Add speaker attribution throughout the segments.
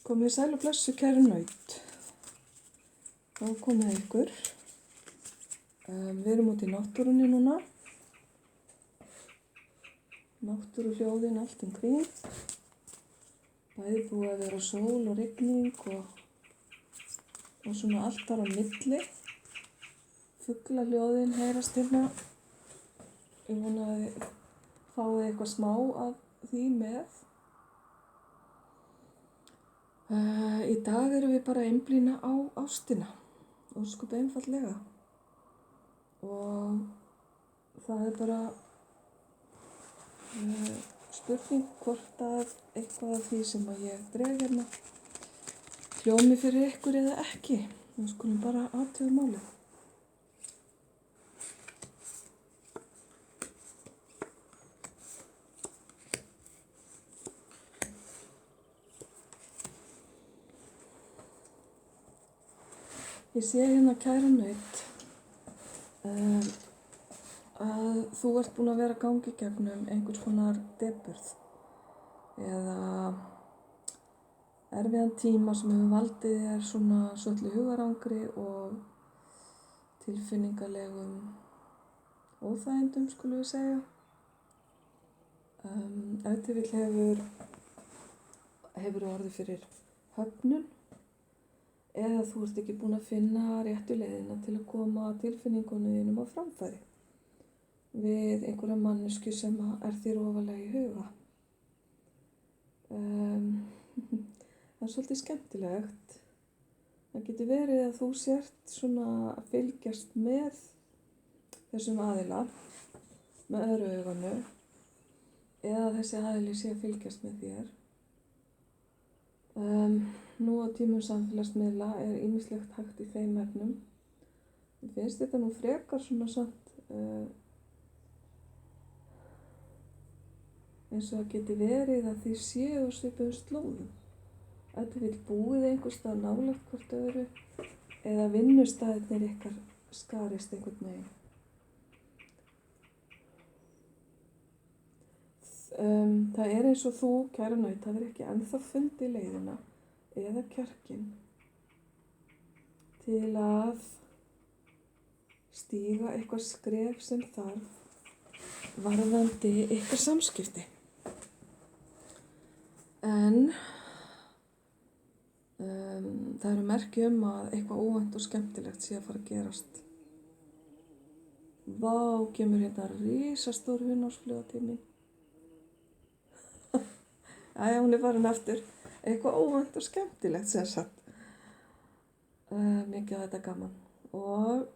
Speaker 1: Komið sæl og blessu kæru naut. Þá komið ykkur. Við erum út í náttúrunni núna. Náttúruhljóðin allt kring. Bæði búið að vera sól og rigning og svona allt þar á milli. Fuglahljóðin heyrast hérna. Ég vona að þið fáið eitthvað smá af því með. Í dag erum við bara að einblína á ástina, ósköp einfaldlega. Og það er bara spurning hvort að eitthvað af því sem að ég dreg hérna hljómi fyrir ykkur eða ekki. Við skulum bara athuga málið. Ég sé hérna kæra naut að þú ert búin að vera að ganga í gegnum einhvers konar depurð eða erfiðan tíma sem hefur valdið þér svona svolitlu hugarangri og tilfinningalegum óþægindum, skulum við segja. Ef til vill hefur orðið fyrir höfnun eða þú ert ekki búin að finna réttu leiðina til að koma tilfinningunum þínum á framfæri við einhverja mannesku sem er þér ofarlega í huga. Það er svolítið skemmtilegt. Það getur verið að þú sért svona að fylgjast með þessum aðila með öðru auganu eða þessi aðili sé að fylgjast með þér. Nú á tímum samfélagsmiðla er ýmislegt hægt í þeim efnum. Mér finnst þetta nú frekar svona samt eins og það geti verið að þið séu á svipuðum slóðum. Ef þið vill búið einhvers staðar nálægt hvort öðru eða vinnustaðirnir ykkar skarist einhvern veginn. Það er eins og þú, kæra naut, hafir ekki ennþá fundið leiðina eða kjarkinn til að stíga eitthvað skref sem þarf varðandi ykkar samskipti. En það eru merki að eitthvað óvænt og skemmtilegt sé að fara að gerast. Vá, kemur hérna risastór hunangsfluga til mín. Æja, hún er farin aftur. Eitthvað óvænt og skemmtilegt sem sagt. Mikið að þetta gaman. Og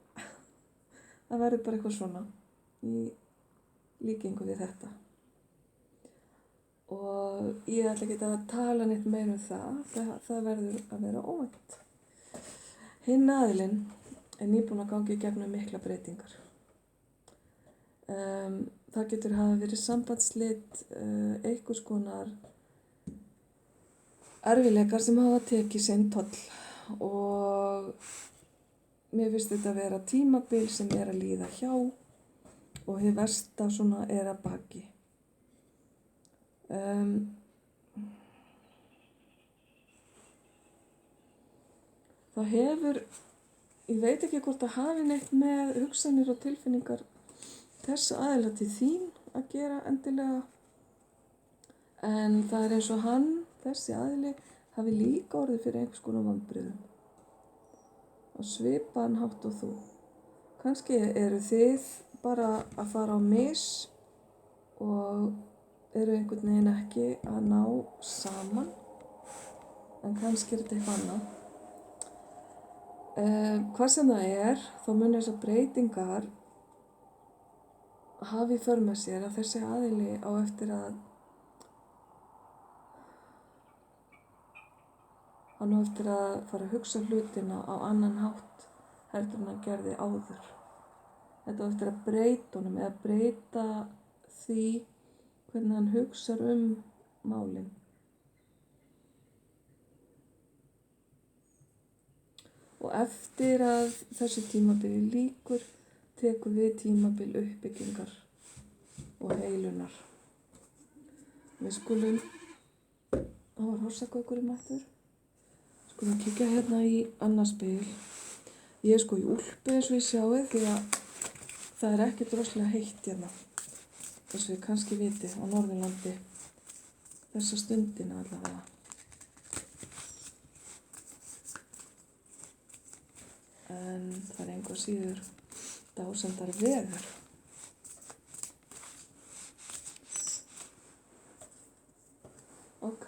Speaker 1: það verður bara eitthvað svona í líkingu við þetta. Og ég ætla ekki að tala neitt meira það. Það verður að vera óvænt. Hinn aðilinn er nýbúinn að ganga í gegnum mikla breytingar. Það getur hafa verið sambandsslit, einhvers konar erfiðleikar sem hafa tekið sinn toll og mér finnst þetta að vera tímabil sem er að líða hjá og hið versta svona er að baki. Það hefur, ég veit ekki hvort það hafi neitt með hugsanir og tilfinningar þessu aðila til þín að gera endilega, en það er eins og hann, þessi aðili, hafi líka orðið fyrir einhvers konar vonbrigðum. Og svipaðan hátt og þú. Kannski eru þið bara að fara á mis og eru einhvern veginn ekki að ná saman, en kannski er þetta eitthvað annað. Hvað sem það er, þá mun þessar breytingar hafi í för með sér að þessi aðili á eftir að hann á eftir að fara að hugsa hlutina á annan hátt heldur en hann gerði áður. Þetta á eftir að breyta honum eða breyta því hvernig hann hugsar málin. Og eftir að þessu tímabili lýkur tekur við tímabil uppbyggingar og heilunar. Við skulum, það var hrossagaukurinn mættur. Skulum kíkja hérna í annað spil. Ég er sko í úlpu eins og ég sjáið því að það er ekki droslega heitt hérna. Eins og ég kannski viti á Norðurlandi þessa stundina allavega. En það er engu síður dásamdar veður. Ok.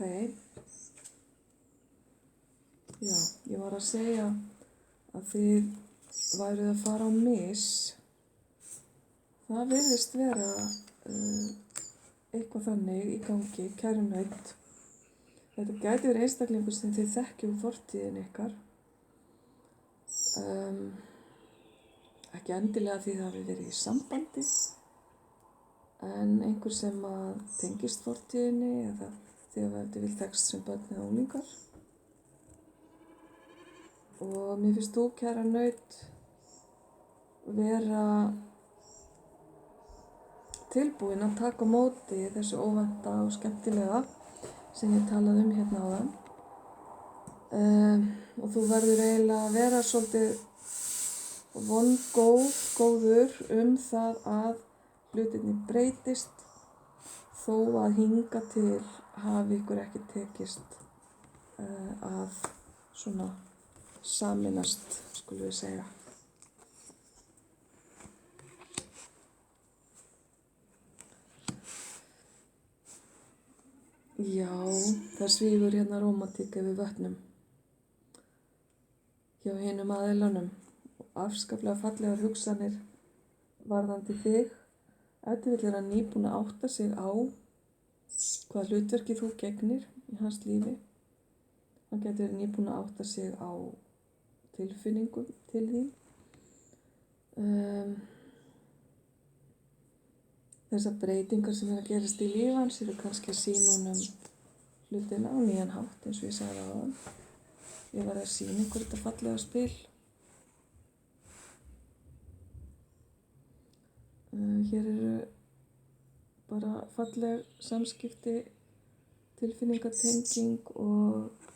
Speaker 1: Já, ég var að segja að þið væruð að fara á mis. Það virðist vera eitthvað þannig í gangi, kærunaut. Þetta gæti verið einstaklingur sem þið þekkju úr fortíðin ykkar. Ekki endilega því það hafi verið í sambandi, en einhver sem að tengist fortíðinni eða því að þetta vil þekkst sem börn eða unglingar. Og mér finnst þú, kæra naut, vera tilbúin að taka á móti þessu óvænta og skemmtilega sem ég talaði hérna áðan. Og þú verður eiginlega að vera svolítið góður það að hlutirnir breytist þó að hinga til hafi ykkur ekki tekist að svona sameinast, skulum við segja. Já, það svífur hérna rómantík yfir vötnum hjá hinum aðilanum og afskaplega fallegar hugsanir varðandi þig. Ef til vill er hann nýbúinn að átta sig á hvað hlutverki þú gegnir í hans lífi. Hann getur verið nýbúinn að átta sig á tilfinningum til þín. Þessar breytingar sem að gerast í lífi hans eru kannski að sýna honum hlutina á nýjan hátt, eins og ég sagði áðan. Ég var að sýna ykkur þetta fallega spil. Hér eru bara falleg samskipti, tilfinningatenging og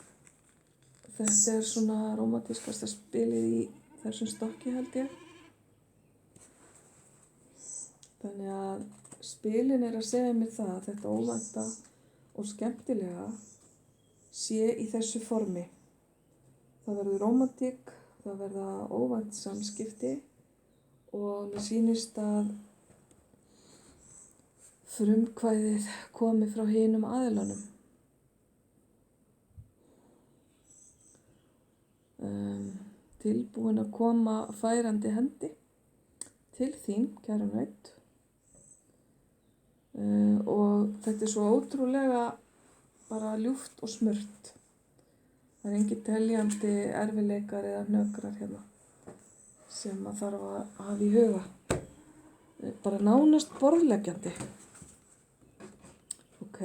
Speaker 1: þetta er svona rómantískasta spilið í þessum stokki, held ég. Þannig að spilin er að segja mér það að þetta óvænta og skemmtilega sé í þessu formi. Það verður rómantík, það verða óvænt samskipti og mér sýnist að frumkvæðið komi frá hinum aðilanum. Tilbúin að koma færandi hendi til þín, kæra naut. Og þetta er svo ótrúlega bara ljúft og smurt. Það er engin teljandi erfiðleikar eða hnökrar hérna sem að þarf að hafa í huga. Bara nánast borðleggjandi. Ok,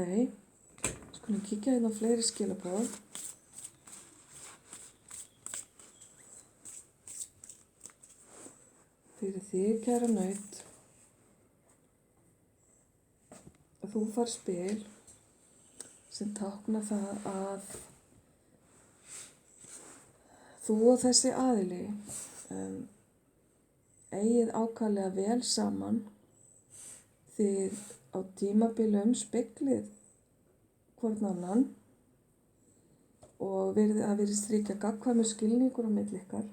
Speaker 1: skulum kíkja hérna á fleiri skilaboð. Fyrir þig, kæra naut, að þú far spil sem tákna það að þú og þessi aðili eigið ákaflega vel saman. Þið á tímabilum speglið hvorn annan og það virðist ríkja gagnkvæmur skilningur á milli ykkar.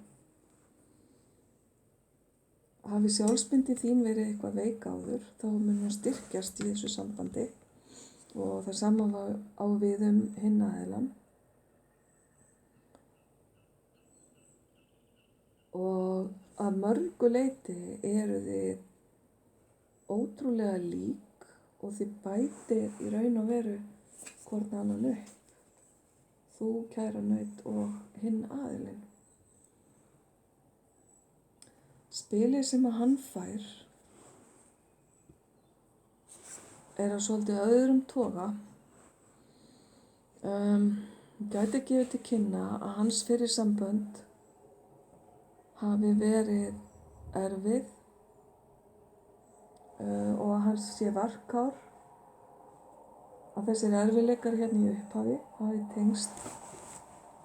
Speaker 1: Hafi sjálfsmyndin þín verið eitthvað veik áður, þá mun hún styrkjast í þessu sambandi og það sama á við hinn aðilann. Og að mörgu leyti eru þið ótrúlega lík og þið bætið í raun og veru hvorn annan upp. Þú, kæra naut, og hinn aðilinn. Spilið sem að hann fær er að svolítið öðrum toga. Gæti gefið til kynna að hans fyrri sambönd hafi verið erfið og að hans sé varkár. Að þessir erfiðleikar hérna í upphafi hafi tengst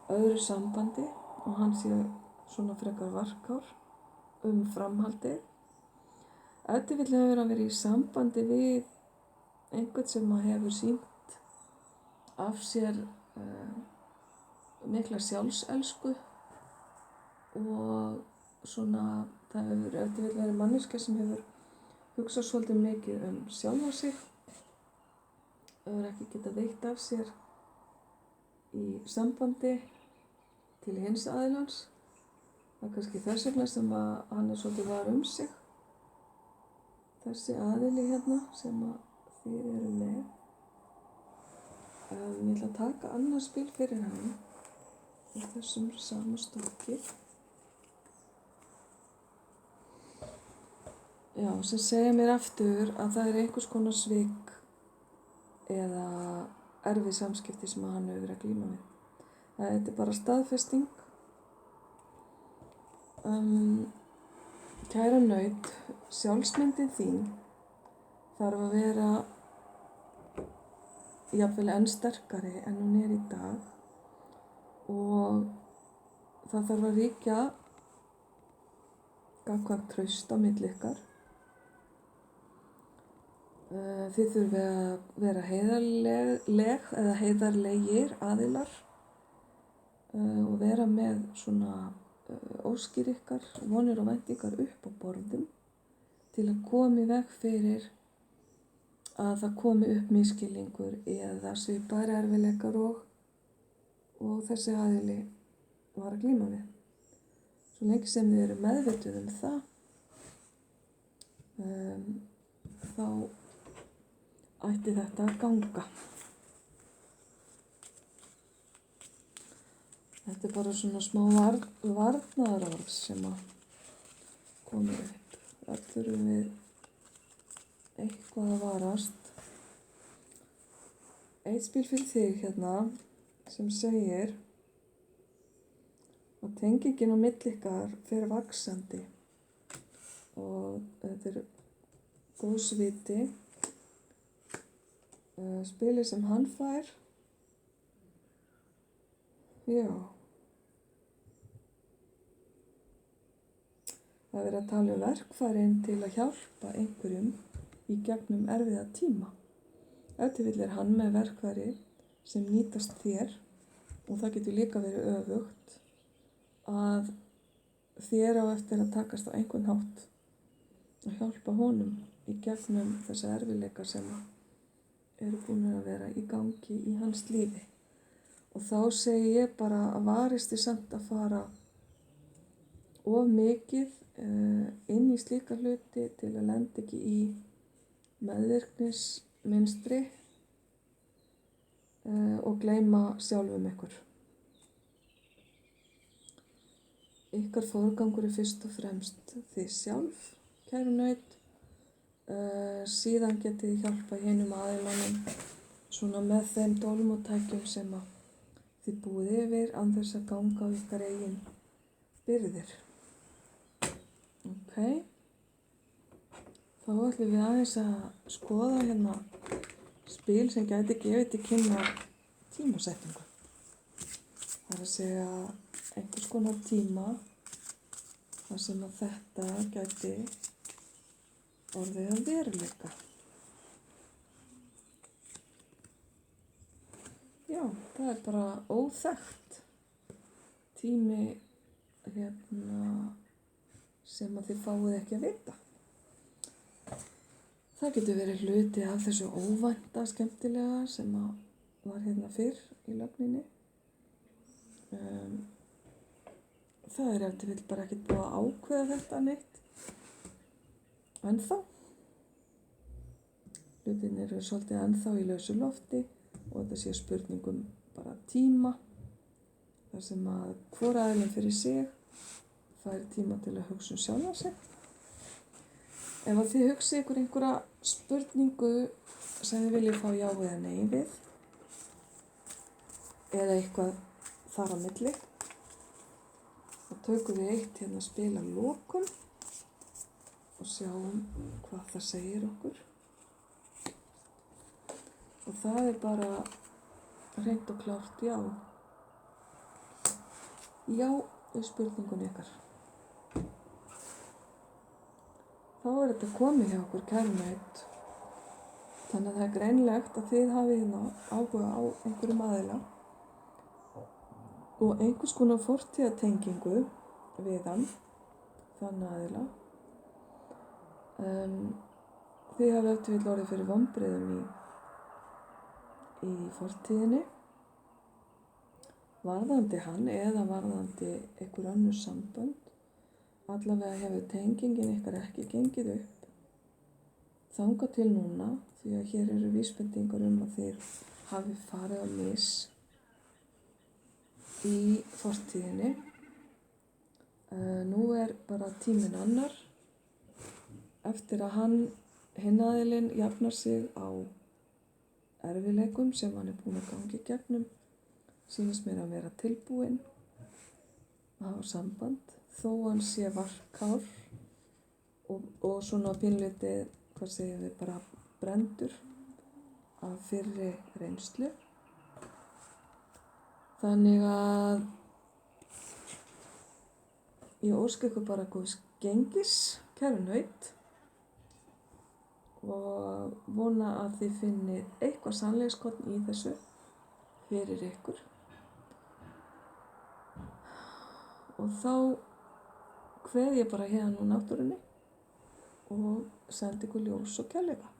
Speaker 1: öðru sambandi og hann sé svona frekar varkár framhaldið. Ef til vill hefur hann verið í sambandi við einhvern sem hefur sýnt af sér mikla sjálfselsku og svona það hefur ef til vill verið manneskja sem hefur hugsað svolítið mikið sjálfa sig, hefur ekki getað veitt af sér í sambandi til hins aðilans. Það er kannski þess vegna sem hann er svolítið var sig. Þessi aðili hérna sem þið eru með. Ég ætla að taka annað spil fyrir hann í þessum sama stokki. Já, sem segja mér aftur að það er einhvers konar svik eða erfið samskipti sem hann hefur verið að glíma við. Þetta er bara staðfesting. Kæra naut, sjálfsmyndin þín þarf að vera jafnvel enn sterkari en hún er í dag og það þarf að ríkja gagnkvæmt traust á milli ykkar. Þið þurfið að vera heiðarleg eða heiðarlegir aðilar og vera með svona óskir ykkar, vonir og væntingar upp á borðum til að koma í veg fyrir að það komi upp misskilningur eða svipaðir erfiðleikar og þessi aðili var að glíma við. Svo lengi sem þið eru meðvituð það, þá ætti þetta að ganga. Þetta er bara svona smá varnaðarorð sem komið upp. Þar þurfum við eitthvað að varast. Eitt spil fyrir þig hérna sem segir að tengingin á milli ykkar fer vaxandi og þetta er góðsviti. Spilið sem hann fær, já. Það er verið að tala verkfærin til að hjálpa einhverjum í gegnum erfiða tíma. Ef til vill er hann með verkfæri sem nýtast þér og það getur líka verið öfugt að þér á eftir að takast á einhvern hátt að hjálpa honum í gegnum þessa erfiðleika sem eru búin að vera í gangi í hans lífi. Og þá segi ég bara að varist þið samt að fara of mikið inn í slíka hluti til að lenda ekki í meðvirknismynstri og gleyma sjálfum ykkur. Ykkar forgangur er fyrst og fremst þið sjálf, kæru naut. Síðan getið þið hjálpa hinum aðilanum svona með þeim tólum og tækjum sem þið búið yfir án þess að ganga á ykkar eigin byrðir. Ok, þá ætlum við aðeins að skoða hérna spil sem gæti gefið til kynna tímasetningu. Það er að segja einhvers konar tíma þar sem að þetta gæti orðið að veruleika. Já, það er bara óþekkt tími sem að þið fáið ekki að vita. Það getur verið hluti af þessu óvænta skemmtilega sem var hérna fyrr í lögninni. Það er ef til vill bara ekkert búið að ákveða þetta neitt. Ennþá. Hlutin eru svolítið ennþá í lausu lofti og þetta sé spurningum bara tíma. Þar sem að hvor aðilinn fyrir sig fær tíma til að hugsa sjálfa sig. Ef að þið hugsið ykkur einhverja spurningu sem þið viljið fá já eða nei við eða eitthvað þar á milli, þá tökum við eitt hérna að spila lokum og sjáum hvað það segir okkur. Og það er bara hreint og klárt já. já við spurningunni ykkar. Þá þetta komið hjá okkur kærnaut. Þannig að það greinlegt að þið hafið hérna áhuga á einhverjum aðila og einhvers konar fortíðartengingu við hann, þann aðila. Þið hafið ef til vill orðið fyrir vonbrigðum í fortíðinni, varðandi hann eða varðandi einhver önnur sambönd. Allavega hefur tengingin ykkar ekki gengið upp þangað til núna, því að hér eru vísbendingar að þeir hafi farið á mis í fortíðinni. Nú bara tíminn annar eftir að hinn aðilinn jafnar sig á erfiðleikum sem hann búinn að ganga í gegnum, sýnist mér að vera tilbúinn að hafa samband, þó hann sé varkár og svona pínlítið, hvað segjum við, bara brenndur af fyrri reynslu. Þannig að ég óska ykkur bara góðs gengis, kæru naut, og vona að þið finnið eitthvað sannleikskorn í þessu fyrir ykkur. Og þá kveð ég bara hérna úr náttúrunni og sendi ykkur ljós og kærleika.